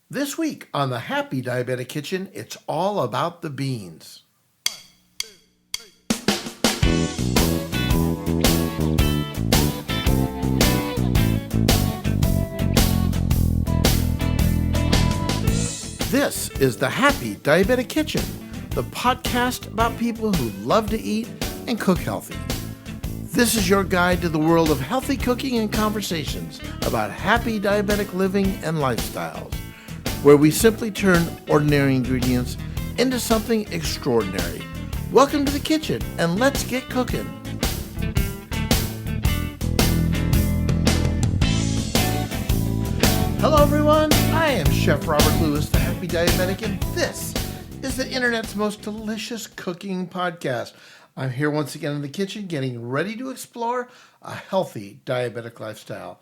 This week on the Happy Diabetic Kitchen, it's all about the beans. This is the Happy Diabetic Kitchen, the podcast about people who love to eat and cook healthy. This is your guide to the world of healthy cooking and conversations about happy diabetic living and lifestyles, where we simply turn ordinary ingredients into something extraordinary. Welcome to the kitchen, and let's get cooking. Hello everyone, I am Chef Robert Lewis, the Happy Diabetic, and this is the internet's most delicious cooking podcast. I'm here once again in the kitchen getting ready to explore a healthy diabetic lifestyle.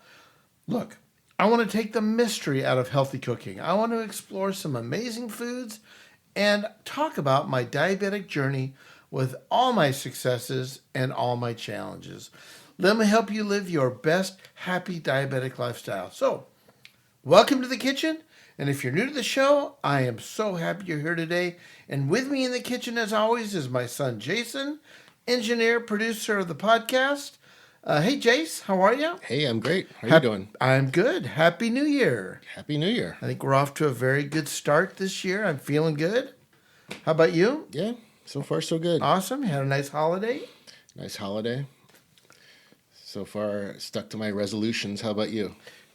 Look, I want to take the mystery out of healthy cooking. I want to explore some amazing foods and talk about my diabetic journey with all my successes and all my challenges. Let me help you live your best happy diabetic lifestyle. So, welcome to the kitchen. And if you're new to the show, I am so happy you're here today. And with me in the kitchen, as always, is my son, Jason, engineer, producer of the podcast. Hey, Jace, how are you? Hey, I'm great. How are you doing? I'm good. Happy New Year. Happy New Year. I think we're off to a very good start this year. I'm feeling good. How about you? Yeah, so far so good. Awesome. Had a nice holiday? Nice holiday. So far stuck to my resolutions. How about you?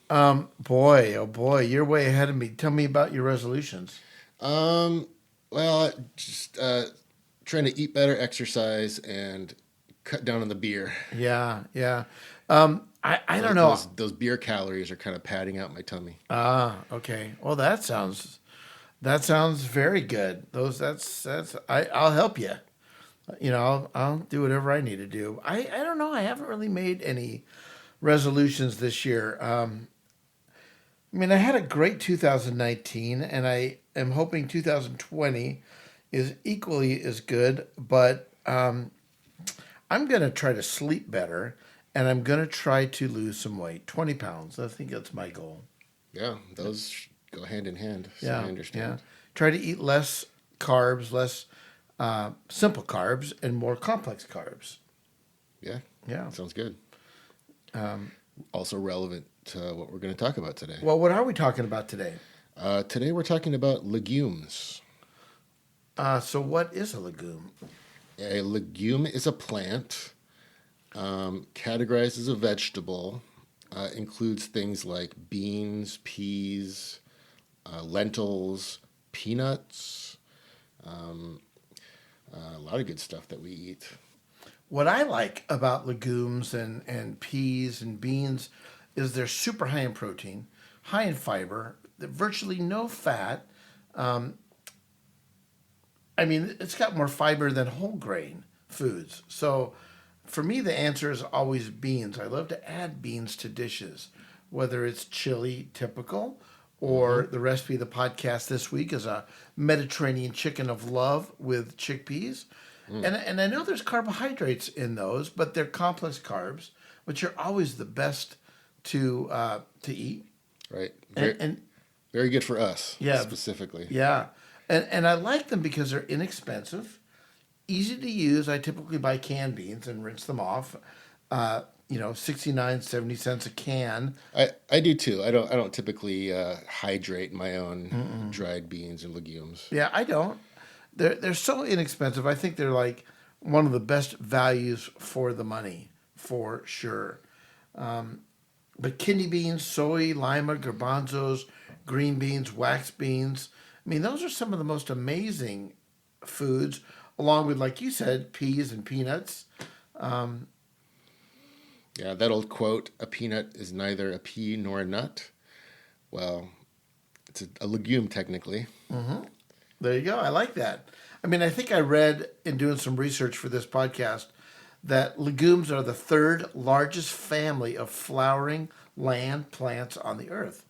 Boy, oh boy, you're way ahead of me. Tell me about your resolutions. Well, just trying to eat better, exercise, and cut down on the beer. Yeah. I don't know. Those beer calories are kind of padding out my tummy. Okay. Well, that sounds very good. I'll help you. I'll do whatever I need to do. I don't know. I haven't really made any resolutions this year. I had a great 2019, and I am hoping 2020 is equally as good, but I'm going to try to sleep better, and I'm going to try to lose some weight, 20 pounds. I think that's my goal. Yeah, those go hand in hand, so Yeah, I understand. yeah. Try to eat less carbs, less simple carbs, and more complex carbs. Yeah, sounds good. Also relevant to what we're going to talk about today. Well, what are we talking about today? Today we're talking about legumes. So what is a legume? A legume is a plant, categorized as a vegetable, includes things like beans, peas, lentils, peanuts, a lot of good stuff that we eat. What I like about legumes and peas and beans is they're super high in protein, high in fiber, virtually no fat. It's got more fiber than whole grain foods. So for me, the answer is always beans. I love to add beans to dishes, whether it's chili typical or the recipe of the podcast this week is a Mediterranean chicken of love with chickpeas. And I know there's carbohydrates in those, but they're complex carbs, which are always the best to eat. Right. And Very good for us, yeah, specifically. Yeah. And I like them because they're inexpensive, easy to use. I typically buy canned beans and rinse them off. 69, 70 cents a can. I do too. I don't typically hydrate my own dried beans and legumes. Yeah, I don't. They're so inexpensive. I think they're like one of the best values for the money, for sure. But kidney beans, soy, lima, garbanzos, green beans, wax beans. Those are some of the most amazing foods, along with, like you said, peas and peanuts. Yeah, that old quote, a peanut is neither a pea nor a nut. Well, it's a legume technically. Mm-hmm. There you go. I like that. I think I read in doing some research for this podcast that legumes are the third largest family of flowering land plants on the earth.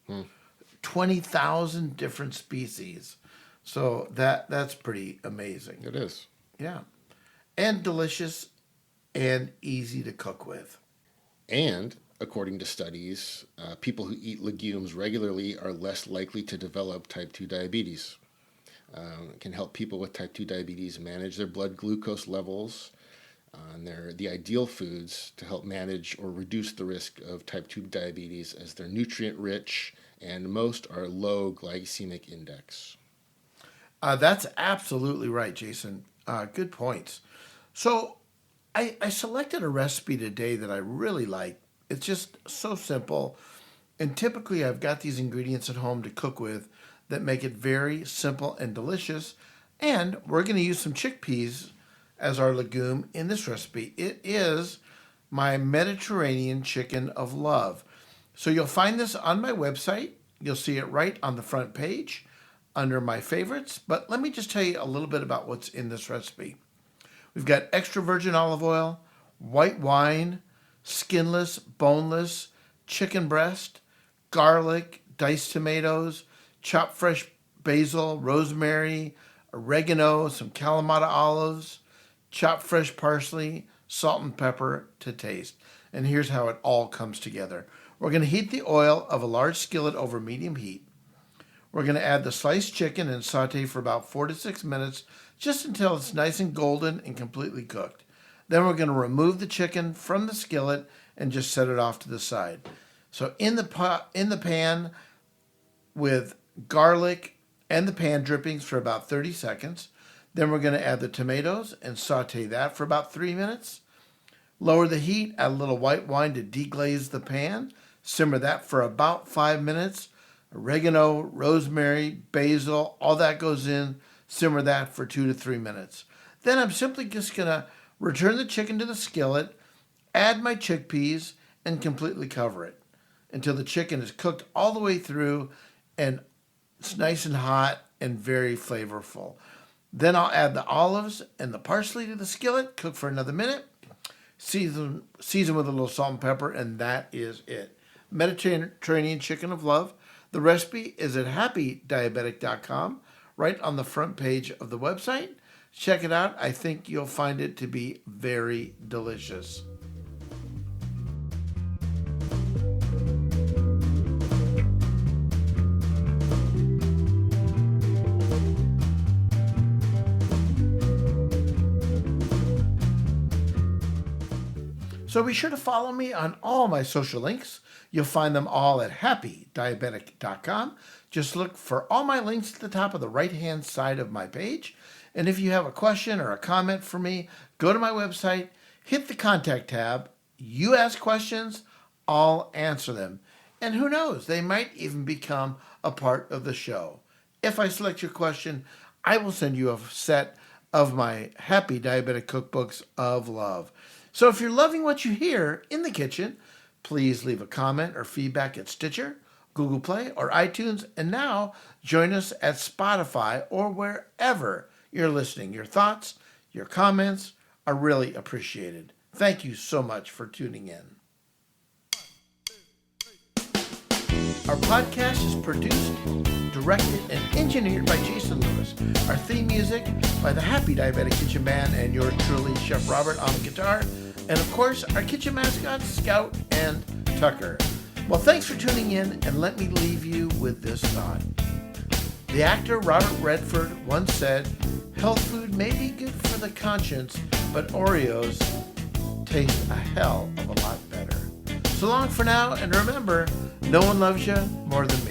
20,000 different species. So that's pretty amazing. It is. Yeah. And delicious and easy to cook with. And according to studies, people who eat legumes regularly are less likely to develop type 2 diabetes. It can help people with type 2 diabetes manage their blood glucose levels. And they're the ideal foods to help manage or reduce the risk of type 2 diabetes, as they're nutrient rich and most are low glycemic index. That's absolutely right, Jason. Good points. So I selected a recipe today that I really like. It's just so simple. And typically I've got these ingredients at home to cook with that make it very simple and delicious. And we're going to use some chickpeas as our legume in this recipe. It is my Mediterranean chicken of love. So you'll find this on my website. You'll see it right on the front page under my favorites. But let me just tell you a little bit about what's in this recipe. We've got extra virgin olive oil, white wine, skinless, boneless, chicken breast, garlic, diced tomatoes, chopped fresh basil, rosemary, oregano, some Kalamata olives, chopped fresh parsley, salt and pepper to taste. And here's how it all comes together. We're going to heat the oil of a large skillet over medium heat. We're going to add the sliced chicken and saute for about 4 to 6 minutes, just until it's nice and golden and completely cooked. Then we're going to remove the chicken from the skillet and just set it off to the side. So in the pan with garlic and the pan drippings for about 30 seconds. Then we're going to add the tomatoes and saute that for about 3 minutes. Lower the heat, add a little white wine to deglaze the pan. Simmer that for about 5 minutes. Oregano, rosemary, basil, all that goes in. Simmer that for 2 to 3 minutes. Then I'm simply just going to return the chicken to the skillet, add my chickpeas, and completely cover it until the chicken is cooked all the way through and it's nice and hot and very flavorful. Then I'll add the olives and the parsley to the skillet, cook for another minute, season with a little salt and pepper, and that is it. Mediterranean chicken of love. The recipe is at happydiabetic.com, right on the front page of the website. Check it out. I think you'll find it to be very delicious. So be sure to follow me on all my social links. You'll find them all at happydiabetic.com. Just look for all my links at the top of the right-hand side of my page. And if you have a question or a comment for me, go to my website, hit the contact tab. You ask questions, I'll answer them. And who knows, they might even become a part of the show. If I select your question, I will send you a set of my Happy Diabetic Cookbooks of Love. So if you're loving what you hear in the kitchen, please leave a comment or feedback at Stitcher, Google Play, or iTunes. And now join us at Spotify or wherever you're listening. Your thoughts, your comments are really appreciated. Thank you so much for tuning in. Our podcast is produced, directed, and engineered by Jason Lewis. Our theme music by the Happy Diabetic Kitchen Band and yours truly, Chef Robert, on the guitar. And of course, our kitchen mascots, Scout and Tucker. Well, thanks for tuning in, and let me leave you with this thought. The actor Robert Redford once said, "Health food may be good for the conscience, but Oreos taste a hell of a lot better." So long for now, and remember, no one loves you more than me.